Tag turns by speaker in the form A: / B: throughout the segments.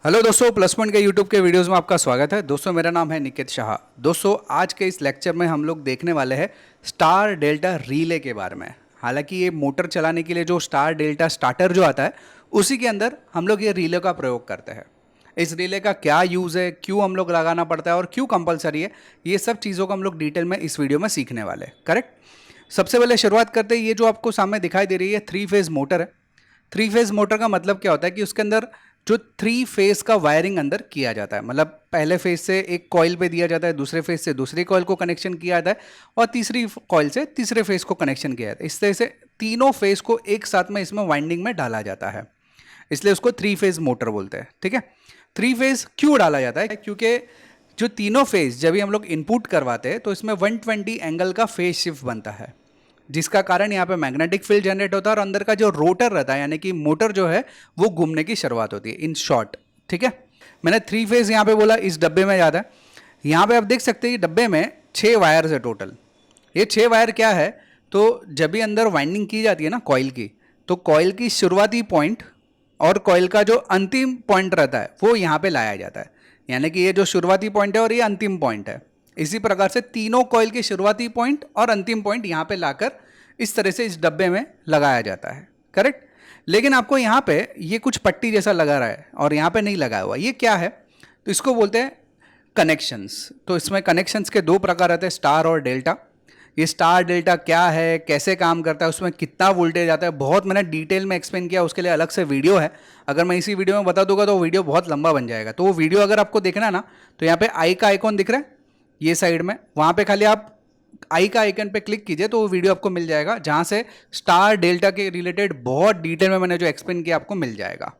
A: Hello दोस्तों, plus point के YouTube के वीडियोस में आपका स्वागत है। दोस्तों मेरा नाम है निकित शाह। दोस्तों आज के इस लेक्चर में हम लोग देखने वाले हैं स्टार डेल्टा रिले के बारे में। हालांकि ये मोटर चलाने के लिए जो स्टार डेल्टा स्टार्टर जो आता है उसी के अंदर हम लोग ये रिले का प्रयोग करते हैं। इस रिले का क्या यूज़ है, क्यों हम लोग लगाना पड़ता है और क्यों कंपलसरी है, ये सब चीज़ों को हम लोग डिटेल में इस वीडियो में सीखने वाले हैं। करेक्ट। सबसे पहले शुरुआत करते हैं। ये जो आपको सामने दिखाई दे रही है 3 फेज़ मोटर है। 3 फेज़ मोटर का मतलब क्या होता है कि उसके अंदर जो 3 फेज़ का वायरिंग अंदर किया जाता है, मतलब पहले फेज से एक कॉइल पे दिया जाता है, दूसरे फेज से दूसरी कॉइल को कनेक्शन किया जाता है और तीसरी कॉइल से तीसरे फेज को कनेक्शन किया जाता है। इस तरह से तीनों फेज को एक साथ में इसमें वाइंडिंग में डाला जाता है, इसलिए उसको 3 फेज़ मोटर बोलते हैं। ठीक है। 3 फेज़ क्यों डाला जाता है? क्योंकि जो तीनों फेज जब भी हम लोग इनपुट करवाते हैं तो इसमें 120 एंगल का फेज शिफ्ट बनता है, जिसका कारण यहाँ पे मैग्नेटिक फील्ड जनरेट होता है और अंदर का जो रोटर रहता है यानी कि मोटर जो है वो घूमने की शुरुआत होती है, इन शॉर्ट। ठीक है। मैंने 3 फेज़ यहाँ पे बोला, इस डब्बे में याद है। यहाँ पे आप देख सकते हैं डब्बे में 6 वायर्स है टोटल। ये 6 वायर क्या है, तो जब भी अंदर वाइंडिंग की जाती है ना कॉइल की, तो कॉइल की शुरुआती पॉइंट और कॉइल का जो अंतिम पॉइंट रहता है वो यहाँ पे लाया जाता है। यानी कि ये जो शुरुआती पॉइंट है और ये अंतिम पॉइंट है, इसी प्रकार से तीनों कॉइल के शुरुआती पॉइंट और अंतिम पॉइंट यहाँ पे लाकर इस तरह से इस डब्बे में लगाया जाता है। करेक्ट। लेकिन आपको यहाँ पे ये कुछ पट्टी जैसा लगा रहा है और यहाँ पे नहीं लगाया हुआ, ये क्या है? तो इसको बोलते हैं कनेक्शंस। तो इसमें कनेक्शंस के 2 प्रकार रहते हैं, स्टार और डेल्टा। ये स्टार डेल्टा क्या है, कैसे काम करता है, उसमें कितना वोल्टेज आता है, बहुत मैंने डिटेल में एक्सप्लेन किया, उसके लिए अलग से वीडियो है। अगर मैं इसी वीडियो में बता दूंगा तो वो वीडियो बहुत लंबा बन जाएगा। तो वो वीडियो अगर आपको देखना है ना, तो यहाँ पे आई का आइकॉन दिख रहा है ये साइड में, वहाँ पे खाली आप आई का आइकन पे क्लिक कीजिए तो वो वीडियो आपको मिल जाएगा, जहाँ से स्टार डेल्टा के रिलेटेड बहुत डिटेल में मैंने जो एक्सप्लेन किया आपको मिल जाएगा।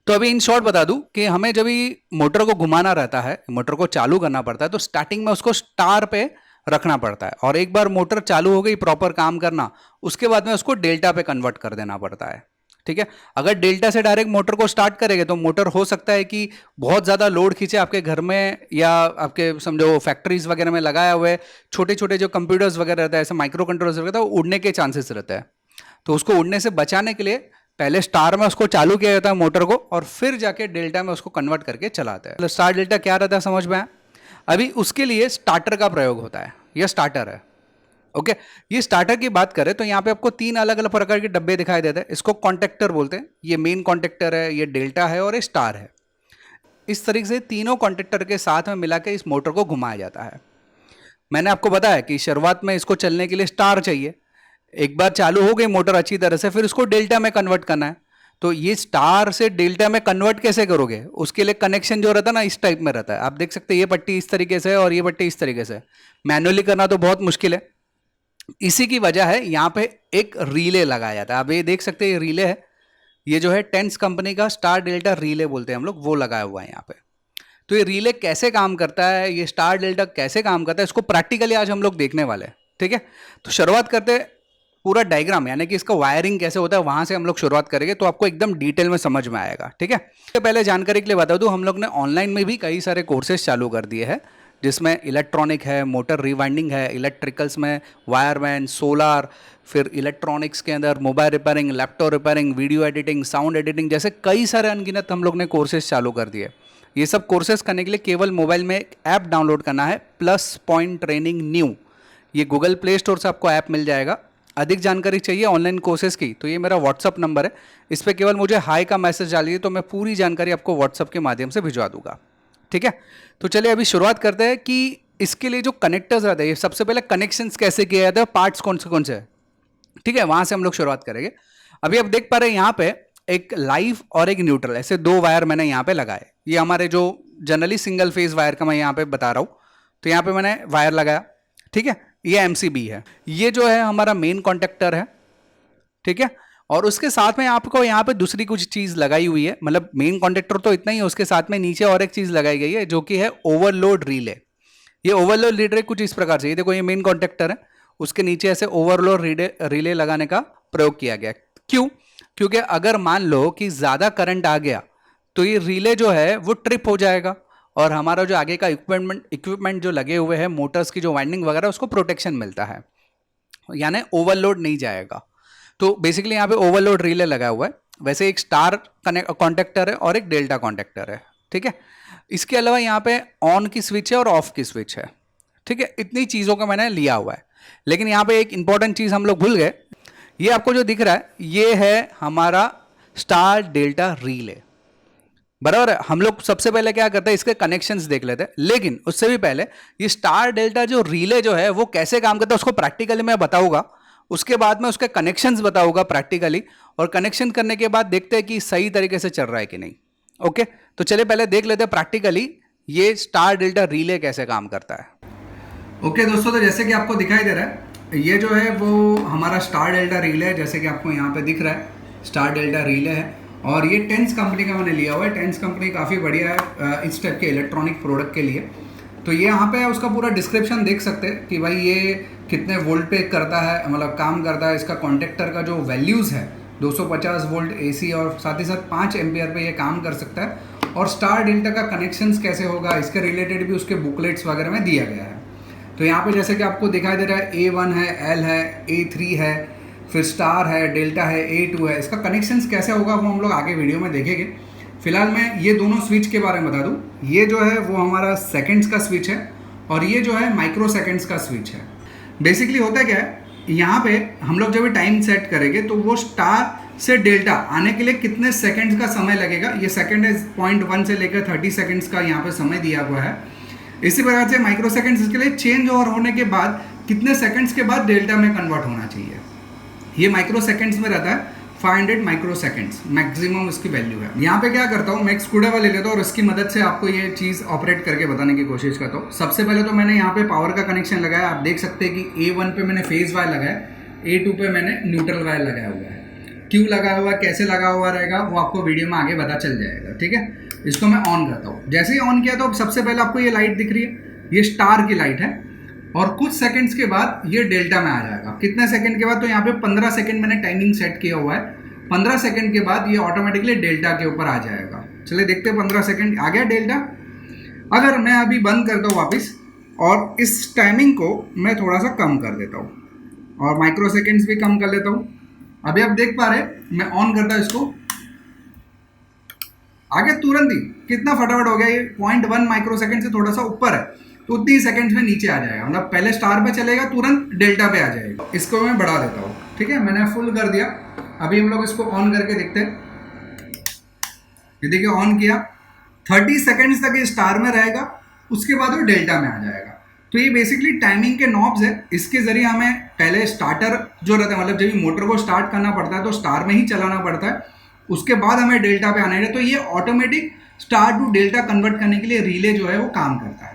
A: तो अभी इन शॉर्ट बता दूं कि हमें जब भी मोटर को घुमाना रहता है, मोटर को चालू करना पड़ता है, तो स्टार्टिंग में उसको स्टार पे रखना पड़ता है और एक बार मोटर चालू हो गई प्रॉपर काम करना, उसके बाद में उसको डेल्टा पे कन्वर्ट कर देना पड़ता है। ठीक है। अगर डेल्टा से डायरेक्ट मोटर को स्टार्ट करेंगे तो मोटर हो सकता है कि बहुत ज़्यादा लोड खींचे आपके घर में या आपके समझो फैक्ट्रीज वगैरह में लगाया हुआ है, छोटे छोटे जो कंप्यूटर्स वगैरह रहता है, ऐसे माइक्रो कंट्रोलर्स रहता है, वो उड़ने के चांसेस रहते हैं। तो उसको उड़ने से बचाने के लिए पहले स्टार में उसको चालू किया जाता है मोटर को और फिर जाके डेल्टा में उसको कन्वर्ट करके चलाते हैं। स्टार डेल्टा क्या रहता है समझ में आया? अभी उसके लिए स्टार्टर का प्रयोग होता है। यह स्टार्टर है। ओके। ये स्टार्टर की बात करें तो यहाँ पे आपको 3 अलग अलग प्रकार के डब्बे दिखाई देते हैं। इसको कॉन्टेक्टर बोलते हैं। ये मेन कॉन्टेक्टर है, ये डेल्टा है और ये स्टार है। इस तरीके से तीनों कॉन्टेक्टर के साथ में मिला के इस मोटर को घुमाया जाता है। मैंने आपको बताया कि शुरुआत में इसको चलने के लिए स्टार चाहिए। एक बार चालू हो गई मोटर अच्छी तरह से, फिर उसको डेल्टा में कन्वर्ट करना है। तो ये स्टार से डेल्टा में कन्वर्ट कैसे करोगे? उसके लिए कनेक्शन जो रहता है ना, इस टाइप में रहता है। आप देख सकते हैं ये पट्टी इस तरीके से और ये पट्टी इस तरीके से। मैनुअली करना तो बहुत मुश्किल है। इसी की वजह है यहाँ पे एक रिले लगाया जाता है। आप ये देख सकते हैं ये रिले है, ये जो है टेंस कंपनी का स्टार डेल्टा रिले बोलते हैं हम लोग, वो लगाया हुआ है यहाँ पे। तो ये रिले कैसे काम करता है, ये स्टार डेल्टा कैसे काम करता है, इसको प्रैक्टिकली आज हम लोग देखने वाले हैं। ठीक है। तो शुरुआत करते हैं पूरा डायग्राम, यानी कि इसका वायरिंग कैसे होता है वहां से हम लोग शुरुआत करेंगे, तो आपको एकदम डिटेल में समझ में आएगा। ठीक है। तो पहले जानकारी के लिए बता दूं, हम लोग ने ऑनलाइन में भी कई सारे कोर्सेज चालू कर दिए हैं, जिसमें इलेक्ट्रॉनिक है, मोटर रिवाइंडिंग है, इलेक्ट्रिकल्स में वायरमैन, सोलार, फिर इलेक्ट्रॉनिक्स के अंदर mobile repairing, laptop repairing, video editing, sound editing, जैसे कई सारे अनगिनत हम लोग ने कोर्सेज चालू कर दिए। ये सब कोर्सेज करने के लिए केवल मोबाइल में एक ऐप डाउनलोड करना है, प्लस पॉइंट ट्रेनिंग न्यू। ये गूगल प्ले स्टोर से आपको ऐप मिल जाएगा। अधिक जानकारी चाहिए ऑनलाइन कोर्सेज की तो ये मेरा व्हाट्सअप नंबर है, इस पर केवल मुझे हाई का मैसेज डालिए तो मैं पूरी जानकारी आपको व्हाट्सअप के माध्यम से भिजवा दूंगा। ठीक है। तो चलिए अभी शुरुआत करते हैं कि इसके लिए जो कनेक्टर्स रहते हैं, सबसे पहले कनेक्शंस कैसे किया जाता है, पार्ट्स कौन से हैं। ठीक है, वहां से हम लोग शुरुआत करेंगे। अभी आप देख पा रहे हैं यहाँ पे एक लाइव और एक न्यूट्रल, ऐसे 2 वायर मैंने यहाँ पे लगाए। ये हमारे जो जनरली सिंगल फेज वायर का मैं यहाँ पे बता रहा हूँ, तो यहाँ पे मैंने वायर लगाया। ठीक है। ये एमसीबी है, ये जो है हमारा मेन कॉन्टेक्टर है। ठीक है। और उसके साथ में आपको यहाँ पे दूसरी कुछ चीज लगाई हुई है, मतलब मेन कॉन्टेक्टर तो इतना ही है, उसके साथ में नीचे और एक चीज लगाई गई है जो कि है ओवरलोड रिले। ये ओवरलोड रिले कुछ इस प्रकार से, ये देखो ये मेन कॉन्टेक्टर है, उसके नीचे ऐसे ओवरलोड रिले लगाने का प्रयोग किया गया। क्यों? क्योंकि अगर मान लो कि ज्यादा करंट आ गया तो ये रिले जो है वो ट्रिप हो जाएगा और हमारा जो आगे का इक्विपमेंट जो लगे हुए हैं, मोटर्स की जो वाइंडिंग वगैरह, उसको प्रोटेक्शन मिलता है, यानी ओवरलोड नहीं जाएगा। तो बेसिकली यहाँ पे ओवरलोड रिले लगा हुआ है। वैसे एक स्टार कॉन्टेक्टर है और एक डेल्टा कॉन्टेक्टर है, ठीक है। इसके अलावा यहाँ पे ऑन की स्विच है और ऑफ की स्विच है, ठीक है। इतनी चीज़ों का मैंने लिया हुआ है, लेकिन यहाँ पे एक इंपॉर्टेंट चीज़ हम लोग भूल गए। ये आपको जो दिख रहा है ये है हमारा स्टार डेल्टा रिले, बराबर है। हम लोग सबसे पहले क्या करते हैं, इसके कनेक्शंस देख लेते हैं, लेकिन उससे भी पहले ये स्टार डेल्टा जो रिले जो है वो कैसे काम करता है उसको प्रैक्टिकली मैं बताऊंगा। उसके बाद में उसके कनेक्शंस बताऊंगा प्रैक्टिकली, और कनेक्शन करने के बाद देखते हैं कि सही तरीके से चल रहा है कि नहीं। ओके, तो चलिए पहले देख लेते हैं प्रैक्टिकली ये स्टार डेल्टा रिले कैसे काम करता है। ओके दोस्तों, तो जैसे कि आपको दिखाई दे रहा है ये जो है वो हमारा स्टार डेल्टा रिले है, जैसे कि आपको यहाँ पे दिख रहा है स्टार डेल्टा रिले है, और ये टेंस कंपनी का मैंने लिया हुआ है। टेंस कंपनी काफ़ी बढ़िया है इस टाइप के इलेक्ट्रॉनिक प्रोडक्ट के लिए। तो ये यहाँ पे उसका पूरा डिस्क्रिप्शन देख सकते हैं कि भाई ये कितने वोल्ट पे करता है, मतलब काम करता है। इसका कॉन्टेक्टर का जो वैल्यूज़ है 250 वोल्ट AC, और साथ ही साथ 5 एम्पियर पे ये काम कर सकता है। और स्टार डेल्टा का कनेक्शंस कैसे होगा इसके रिलेटेड भी उसके बुकलेट्स वगैरह में दिया गया है। तो यहाँ पे जैसे कि आपको दिखाई दे रहा है A1 है, L है, A3 है, फिर स्टार है, डेल्टा है, A2 है। इसका कनेक्शंस कैसे होगा वो हम लोग आगे वीडियो में देखेंगे। फिलहाल मैं ये दोनों स्विच के बारे में बता दूं। ये जो है वो हमारा सेकंड्स का स्विच है, और ये जो है माइक्रो सेकंड्स का स्विच है। बेसिकली होता क्या है, यहाँ पे हम लोग जब भी टाइम सेट करेंगे तो वो स्टार से डेल्टा आने के लिए कितने सेकंड्स का समय लगेगा, ये सेकंड है 0.1 से लेकर 30 सेकंड्स का यहाँ पे समय दिया हुआ है। इसी प्रकार से माइक्रो सेकंड्स इसके लिए चेंज ओवर होने के बाद कितने सेकंड्स के बाद डेल्टा में कन्वर्ट होना चाहिए, ये माइक्रो सेकंड्स में रहता है। 500 माइक्रो सेकंड्स मैक्सिमम इसकी वैल्यू है। यहाँ पे क्या करता हूँ, मैं एक स्क्रूड्राइवर ले लेता हूँ और इसकी मदद से आपको ये चीज़ ऑपरेट करके बताने की कोशिश करता हूँ। सबसे पहले तो मैंने यहाँ पे पावर का कनेक्शन लगाया। आप देख सकते हैं कि A1 पे मैंने फेज वायर लगाया, A2 पे मैंने न्यूट्रल वायर लगाया हुआ है। क्यों लगा हुआ, कैसे लगा हुआ रहेगा वो आपको वीडियो में आगे पता चल जाएगा, ठीक है। इसको मैं ऑन करता हूँ। जैसे ही ऑन किया तो सबसे पहले आपको ये लाइट दिख रही है, ये स्टार की लाइट है, और कुछ सेकंड्स के बाद ये डेल्टा में आ जाएगा। कितने सेकंड के बाद, तो यहाँ पे 15 सेकंड मैंने टाइमिंग सेट किया हुआ है। 15 सेकंड के बाद ये ऑटोमेटिकली डेल्टा के ऊपर आ जाएगा। चलिए देखते हैं, 15 सेकंड आ गया डेल्टा। अगर मैं अभी बंद करता हूँ वापस, और इस टाइमिंग को मैं थोड़ा सा कम कर देता हूँ, और माइक्रो सेकेंड्स भी कम कर लेता हूँ। अभी आप देख पा रहे, मैं ऑन करता हूँ इसको, आगे तुरंत ही कितना फटाफट हो गया। ये 0.1 माइक्रो सेकंड से थोड़ा सा ऊपर है, तो उतनी ही सेकंड्स में नीचे आ जाएगा। मतलब पहले स्टार पे चलेगा, तुरंत डेल्टा पे आ जाएगा। इसको मैं बढ़ा देता हूँ, ठीक है, मैंने फुल कर दिया। अभी हम लोग इसको ऑन करके देखते हैं। ये देखिए ऑन किया, 30 सेकंड्स तक ये स्टार में रहेगा, उसके बाद वो डेल्टा में आ जाएगा। तो ये बेसिकली टाइमिंग के नॉब्स है। इसके जरिए हमें पहले स्टार्टर जो रहता है, मतलब जब मोटर को स्टार्ट करना पड़ता है तो स्टार में ही चलाना पड़ता है, उसके बाद हमें डेल्टा पे आना है। तो ये automatic star to delta convert करने के लिए रिले जो है वो काम करता है।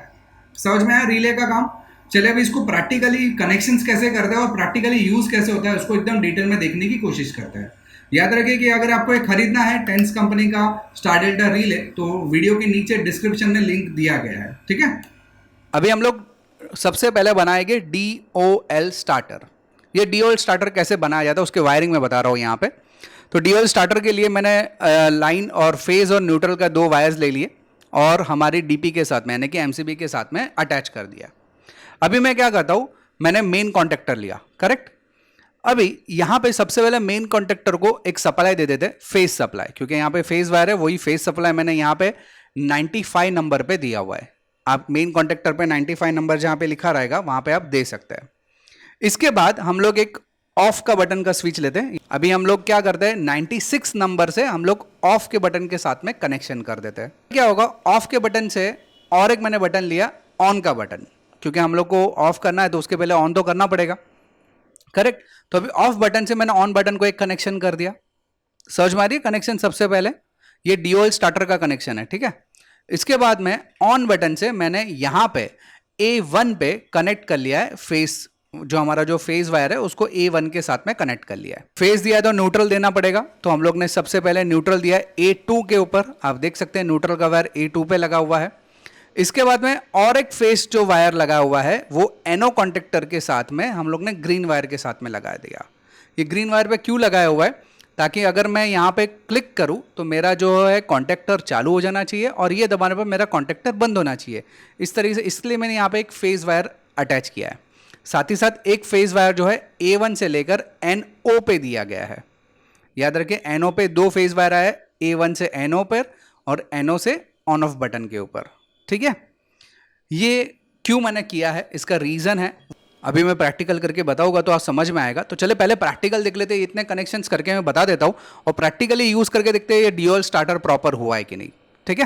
A: समझ में आया रिले का काम। चलिए अभी इसको प्रैक्टिकली कनेक्शंस कैसे करते हैं और प्रैक्टिकली यूज कैसे होता है उसको एकदम डिटेल में देखने की कोशिश करते हैं। याद रखिए कि अगर आपको एक खरीदना है टेंस कंपनी का स्टार डेल्टा रिले, तो वीडियो के नीचे डिस्क्रिप्शन में लिंक दिया गया है, ठीक है। अभी हम लोग सबसे पहले बनाएंगे DOL स्टार्टर। ये DOL स्टार्टर कैसे बनाया जाता है उसके वायरिंग में बता रहा हूँ यहाँ पे। तो DOL स्टार्टर के लिए मैंने लाइन और फेज और न्यूट्रल का 2 वायर्स ले लिए, और हमारी DP के साथ में यानी कि MCB के साथ में अटैच कर दिया। अभी मैं क्या करता हूँ, मैंने मेन कॉन्टेक्टर लिया, करेक्ट। अभी यहाँ पे सबसे पहले मेन कॉन्टेक्टर को एक सप्लाई दे देते, फेज सप्लाई, क्योंकि यहाँ पे फेज वायर है, वही फेज सप्लाई मैंने यहाँ पे 95 नंबर पे दिया हुआ है। आप मेन कॉन्टेक्टर पे 95 नंबर जहाँ पे लिखा रहेगा वहाँ पे आप दे सकते हैं। इसके बाद हम लोग एक ऑफ का बटन का स्विच लेते हैं। अभी हम लोग क्या करते हैं, 96 नंबर से हम लोग ऑफ के बटन के साथ में कनेक्शन कर देते हैं। क्या होगा, ऑफ के बटन से और एक मैंने बटन लिया ऑन का बटन, क्योंकि हम लोग को ऑफ करना है तो उसके पहले ऑन तो करना पड़ेगा, करेक्ट। तो अभी ऑफ बटन से मैंने ऑन बटन को एक कनेक्शन कर दिया। सर्च मारिए कनेक्शन, सबसे पहले ये DOL स्टार्टर का कनेक्शन है, ठीक है। इसके बाद में ऑन बटन से मैंने यहां पे A1 पे कनेक्ट कर लिया है फेस, जो हमारा जो फेज वायर है उसको A1 के साथ में कनेक्ट कर लिया है। फेज दिया है तो न्यूट्रल देना पड़ेगा, तो हम लोग ने सबसे पहले न्यूट्रल दिया है A2 के ऊपर। आप देख सकते हैं न्यूट्रल का वायर A2 पे लगा हुआ है। इसके बाद में और एक फेस जो वायर लगा हुआ है वो NO कॉन्टेक्टर के साथ में हम लोग ने ग्रीन वायर के साथ में लगा दिया। ये ग्रीन वायर पे क्यों लगाया हुआ है, ताकि अगर मैं यहाँ पे क्लिक करूँ तो मेरा जो है कॉन्टेक्टर चालू हो जाना चाहिए, और ये दबाने पर मेरा कॉन्टेक्टर बंद होना चाहिए, इस तरीके से। इसलिए मैंने यहाँ पे एक फेज वायर अटैच किया है। साथ ही साथ एक फेज वायर जो है A1 से लेकर NO पे दिया गया है। याद रखिए NO पे 2 फेज वायर आया, A1 से NO पर और NO से ऑन ऑफ बटन के ऊपर। ठीक है, ये क्यों मैंने किया है, इसका रीज़न है, अभी मैं प्रैक्टिकल करके बताऊंगा तो आप समझ में आएगा। तो चले पहले प्रैक्टिकल देख लेते हैं, इतने कनेक्शंस करके मैं बता देता हूं और प्रैक्टिकली यूज़ करके देखते हैं ये ड्यूअल स्टार्टर प्रॉपर हुआ है कि नहीं। ठीक है,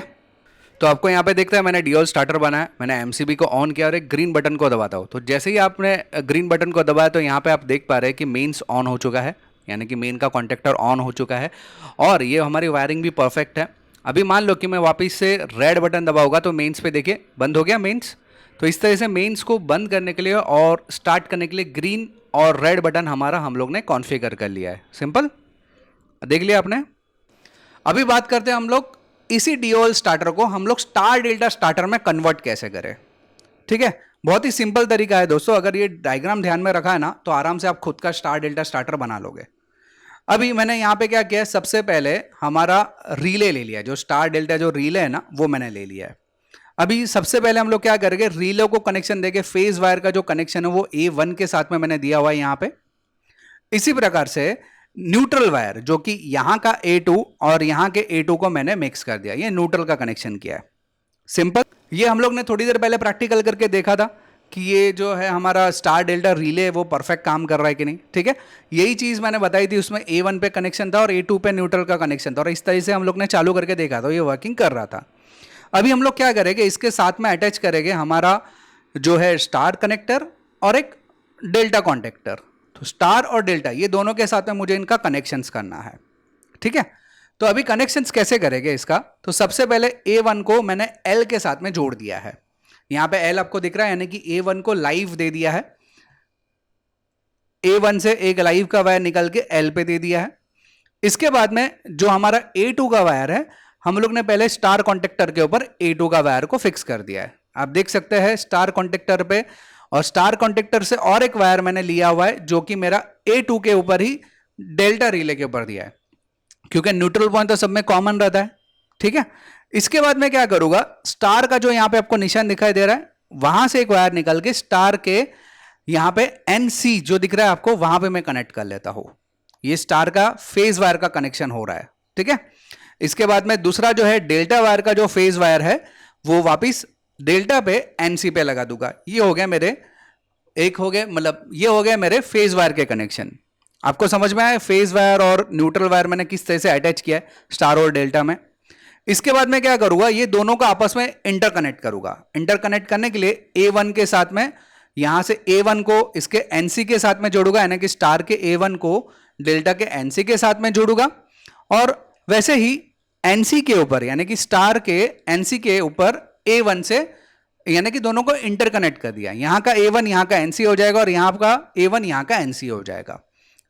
A: तो आपको यहाँ पे देखते हैं मैंने ड्यूअल स्टार्टर बनाया, मैंने MCB को ऑन किया और एक ग्रीन बटन को दबाता हूँ। तो जैसे ही आपने ग्रीन बटन को दबाया तो यहाँ पे आप देख पा रहे हैं कि मेन्स ऑन हो चुका है, यानी कि मेन का कॉन्टेक्टर ऑन हो चुका है और ये हमारी वायरिंग भी परफेक्ट है। अभी मान लो कि मैं वापस से रेड बटन दबाऊंगा तो मेन्स पे देखिए बंद हो गया मेन्स। तो इस तरह से मेन्स को बंद करने के लिए और स्टार्ट करने के लिए ग्रीन और रेड बटन हमारा हम लोग ने कॉन्फ़िगर कर लिया है। सिंपल, देख लिया आपने। अभी बात करते हैं हम लोग इसी ड्यूअल स्टार्टर को हम लोग स्टार डेल्टा स्टार्टर में कन्वर्ट कैसे करें। ठीक है, बहुत ही सिंपल तरीका है दोस्तों, अगर ये डायग्राम ध्यान में रखा है ना तो आराम से आप खुद का स्टार डेल्टा स्टार्टर बना लोगे। अभी मैंने यहाँ पे क्या किया, सबसे पहले हमारा रिले ले लिया, जो स्टार डेल्टा जो रिले है ना वो मैंने ले लिया है। अभी सबसे पहले हम लोग क्या करेंगे, रिले को कनेक्शन देके फेज वायर का जो कनेक्शन है वो A1 के साथ में मैंने दिया हुआ है यहाँ पे। इसी प्रकार से न्यूट्रल वायर जो कि यहाँ का A2 और यहाँ के A2 को मैंने मिक्स कर दिया, ये न्यूट्रल का कनेक्शन किया है। सिंपल, ये हम लोग ने थोड़ी देर पहले प्रैक्टिकल करके देखा था कि ये जो है हमारा स्टार डेल्टा रिले वो परफेक्ट काम कर रहा है कि नहीं। ठीक है, यही चीज़ मैंने बताई थी, उसमें A1 पे कनेक्शन था और A2 पे न्यूट्रल का कनेक्शन था और इस तरह से हम लोग ने चालू करके देखा था, ये वर्किंग कर रहा था। अभी हम लोग क्या करेंगे, इसके साथ में अटैच करेंगे हमारा जो है स्टार कनेक्टर और एक डेल्टा कॉन्टेक्टर। तो स्टार और डेल्टा ये दोनों के साथ में मुझे इनका कनेक्शंस करना है। ठीक है, तो अभी कनेक्शंस कैसे करेंगे इसका, तो सबसे पहले A1 को मैंने L के साथ में जोड़ दिया है। यहाँ पे L आपको दिख रहा है, यानी कि A1 को लाइव दे दिया है। A1 से एक लाइव का वायर निकल के L पे दे दिया है। इसके बाद में जो हमारा A2 का वायर है, हम लोग ने पहले स्टार कॉन्टेक्टर के ऊपर A2 का वायर को फिक्स कर दिया है। आप देख सकते हैं स्टार कॉन्टेक्टर पे, और स्टार कॉन्टेक्टर से और एक वायर मैंने लिया हुआ है जो कि मेरा A2 के ऊपर ही डेल्टा रिले के ऊपर दिया है, क्योंकि न्यूट्रल पॉइंट तो सब में कॉमन रहता है। ठीक है, इसके बाद मैं क्या करूंगा, स्टार का जो यहां पे आपको निशान दिखाई दे रहा है वहां से एक वायर निकल के स्टार के यहां पे NC जो दिख रहा है आपको वहां पे मैं कनेक्ट कर लेता हूं। ये स्टार का फेज वायर का कनेक्शन हो रहा है। ठीक है, इसके बाद में दूसरा जो है डेल्टा वायर का जो फेज वायर है वो वापिस डेल्टा पे NC पे लगा दूंगा। ये हो गया मेरे एक हो गए, मतलब ये हो गया मेरे फेज वायर के कनेक्शन। आपको समझ में आया फेज वायर और न्यूट्रल वायर मैंने किस तरह से अटैच किया है स्टार और डेल्टा में। इसके बाद मैं क्या करूंगा, ये दोनों का आपस में इंटरकनेक्ट करूंगा। इंटरकनेक्ट करने के लिए A1 के साथ में यहां से A1 को इसके NC के साथ में जोड़ूंगा, यानी कि स्टार के A1 को डेल्टा के NC के साथ में जोड़ूंगा, और वैसे ही NC के ऊपर यानी कि स्टार के NC के ऊपर A1 से, यानी कि दोनों को इंटरकनेक्ट कर दिया। यहां का A1 यहां का NC हो जाएगा और यहां का A1 यहां का NC हो जाएगा।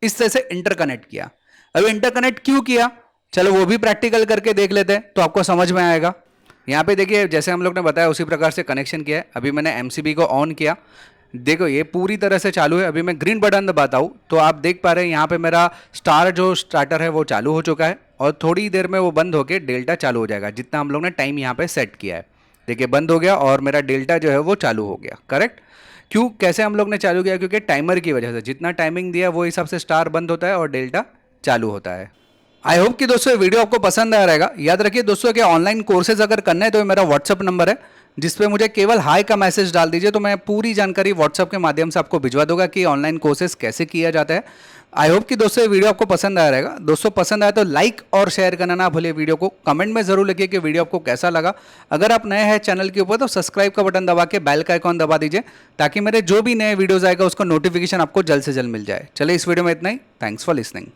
A: इस तरह से इंटरकनेक्ट किया। अब इंटरकनेक्ट क्यों किया, चलो वो भी प्रैक्टिकल करके देख लेते हैं तो आपको समझ में आएगा। यहाँ पे देखिए जैसे हम लोग ने बताया उसी प्रकार से कनेक्शन किया है। अभी मैंने MCB को ऑन किया, देखो ये पूरी तरह से चालू है। अभी मैं ग्रीन बटन दबाता हूँ तो आप देख पा रहे हैं यहाँ पे मेरा स्टार जो स्टार्टर है वो चालू हो चुका है और थोड़ी देर में वो बंद होकर डेल्टा चालू हो जाएगा, जितना हम लोग ने टाइम यहाँ पे सेट किया है। देखिए बंद हो गया और मेरा डेल्टा जो है वो चालू हो गया। करेक्ट, क्यों कैसे हम लोग ने चालू किया, क्योंकि टाइमर की वजह से जितना टाइमिंग दिया वो हिसाब से स्टार बंद होता है और डेल्टा चालू होता है। आई होप कि दोस्तों ये वीडियो आपको पसंद आया रहेगा। याद रखिए दोस्तों कि ऑनलाइन कोर्सेज अगर करने हैं तो मेरा व्हाट्सअप नंबर है जिस पे मुझे केवल हाई का मैसेज डाल दीजिए, तो मैं पूरी जानकारी व्हाट्सअप के माध्यम से आपको भिजवा दूंगा कि ऑनलाइन कोर्सेज कैसे किया जाता है। आई होप कि दोस्तों ये वीडियो आपको पसंद आया रहेगा। दोस्तों पसंद आया तो लाइक और शेयर करना ना भूलिए। वीडियो को कमेंट में जरूर लिखिए कि वीडियो आपको कैसा लगा। अगर आप नए हैं चैनल के ऊपर तो सब्सक्राइब का बटन दबा के बेल का आइकॉन दबा दीजिए ताकि मेरे जो भी नए वीडियोज़ आएगा उसका नोटिफिकेशन आपको जल्द से जल्द मिल जाए। चलिए इस वीडियो में इतना ही। Thanks for listening.